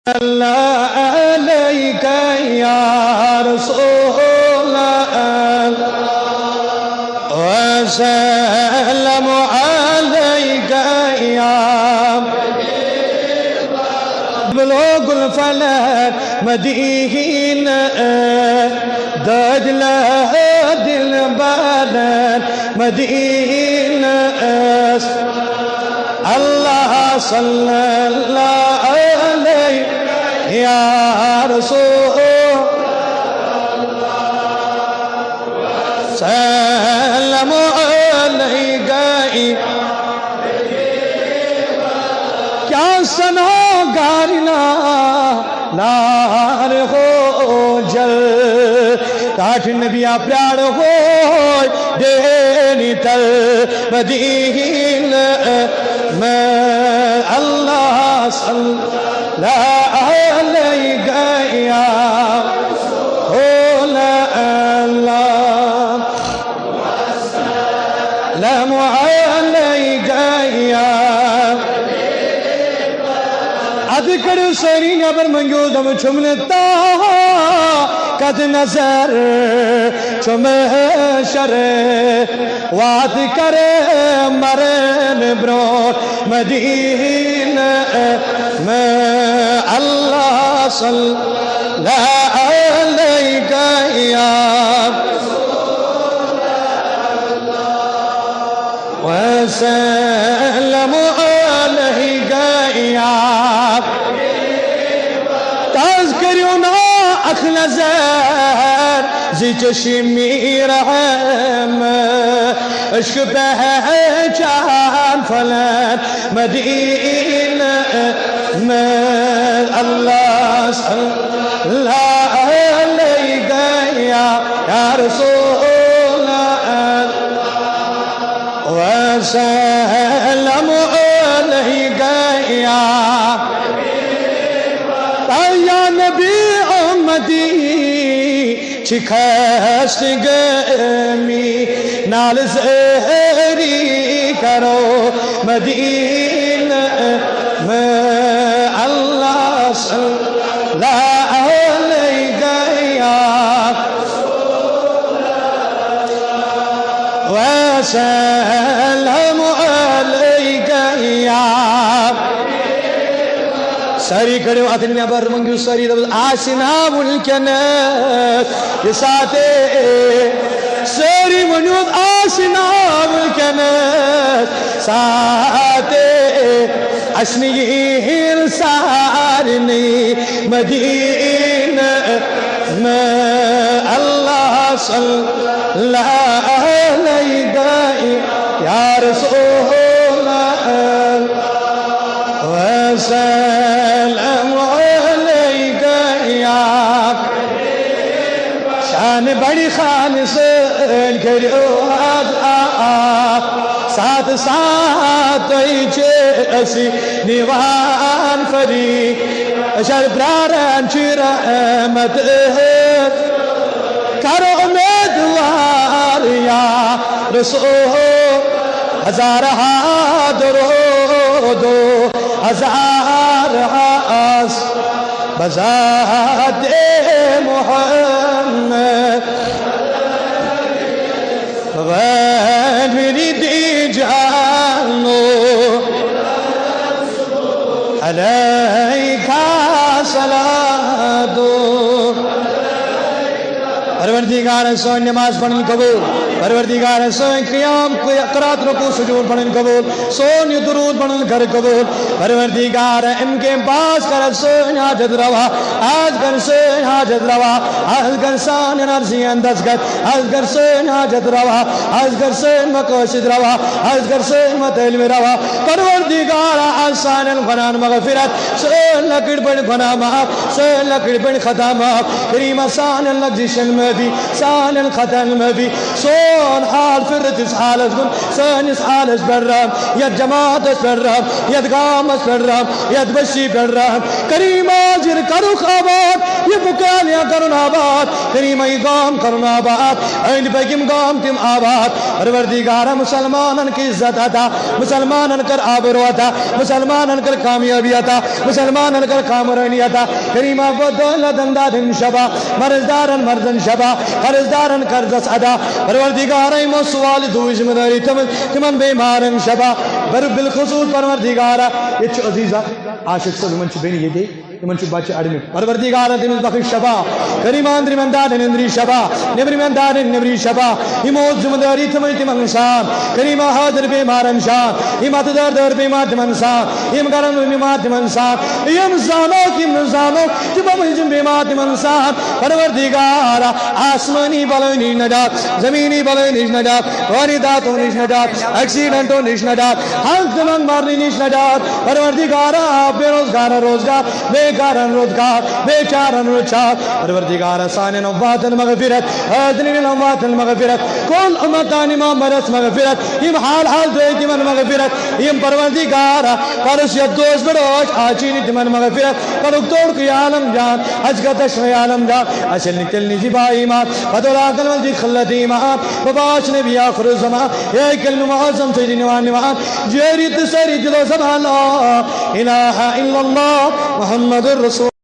الله عليك يا رسول الله وسلم عليك يا بلوغ الفلك مدينة دجلة دل بدن مدينة الله صلى الله عليه يا رسول سلام عليك کیا سنا گارنا نار ہو جل کاٹ نبیا پیار ہو دینی تل مدین میں اللہ صلی اللہ علیہ یا رسول اللہ سلام علیہ یا اذکر سری نبر منگو دم چھمنتا قد نظر چھم شر واد کرے مرن برو مدینہ میں اللہ صلی اللہ علیہ یا وسلم علیہ یا تذکرنا اخلزر زی چشمی رحم عشق پہچان فلن مدینہ میں اللہ صلی اللہ علیہ یا رسول اللہ وسلم علیہ یا نبی امتی چکھست گمی نال زہری کرو مدینہ میں اللہ صلی اللہ علیہ یا وسلم علیہ یا ساری کڑیو اتنی نبر منگیو ساری دبز آسنا ملکنت یہ ساتے ساری منیوز آسنا ملکنت ساتے اشنیل سارنی مدینہ میں اللہ صلی اللہ علیہ یا رسول اللہ وسلم علیہ یا شان بڑی خان سے کریو ساتھ ساتھ ایچے نیوان فری اشار برارن چی رحمت کرو امیدوار یا رسول ہزار درود ہزار آس بذات محمد غیر میری دی جانو علیکہ صلاة پروردگار سوئن نماز پڑھن قبول پروردگار سوئن قیام قرات رکوع سجود پڑھن قبول سوئن درود پڑھن کر قبول پروردگار ان کے پاس کر سوئن حاجت روا آج کر سوئن حاجت روا آج کر سان نرزی اندسگت آج کر سوئن حاجت روا آج کر سوئن مقاصد روا آج کر سوئن متعلم روا پروردگار آسان الغنان مغفرت سوئن لکڑ پڑھ گناہ ماف سوئن لکڑ پڑھ خطا ماف کریم آسان لگزشن میں في سان ختم ما في صون حال فرت حالس كن سانس حالس برام يد جماعت برام يد قامس برام يد بشي برام كريم آجر كروخ آباد يبكال يا كرن آباد كريم يقام كرن آباد عين بگم قام تم آباد پروردگار مسلمانن کی عزت عطا مسلمانن کر آبرو عطا مسلمانن کر کامیابی عطا مسلمانن کر کامرانی عطا کریم و دولتن دادن شبا مرزدارن مردن شبا قرضدارن قرضس ادا پروردگار ایمو سوال دو ذمہ داری تمن بیمارن شبا بالخصوص پروردگار یہ عزیزہ عاشق صاحب من بین یہ دے من بچ اڑمی پروردگار تمس بخش شبا کریم اندر من دادن اندری شبا نبری من دادن نبری شبا ایمو ذمہ داری تمن شان کریم حاضر بیمارن شان ایمت در بیمار تمن شان ایم گرم بیمار تمن شان ایم زانو کیم زانو تمم جم بیمار تمن شان پروردگار آسمانی بلنی نجات زمینی بلنی نجات وارداتوں نش نجات ایکسیڈنٹوں نش نجات حق تمن مارنی نش نجات پروردگار بے روزگار روزگار بیکارن روزگار بیچارن روزگار پروردگار سان نواتن مغفرت ادنی نواتن مغفرت کل امتان امام برس مغفرت یم حال دوی تمن مغفرت یم پروردگار پرس یدوز بڑوش آچینی تمن مغفرت پرک توڑ کی عالم جان حج کا تشوی عالم جان اصل نکلنی زبا ایمان فدولا کلمل دی خلت ایمان وباش نبی آخر الزمان یا کلم معظم سیدی نوان نوان جیری تسری جلو سبحان اللہ الہ الا اللہ محمد الرسول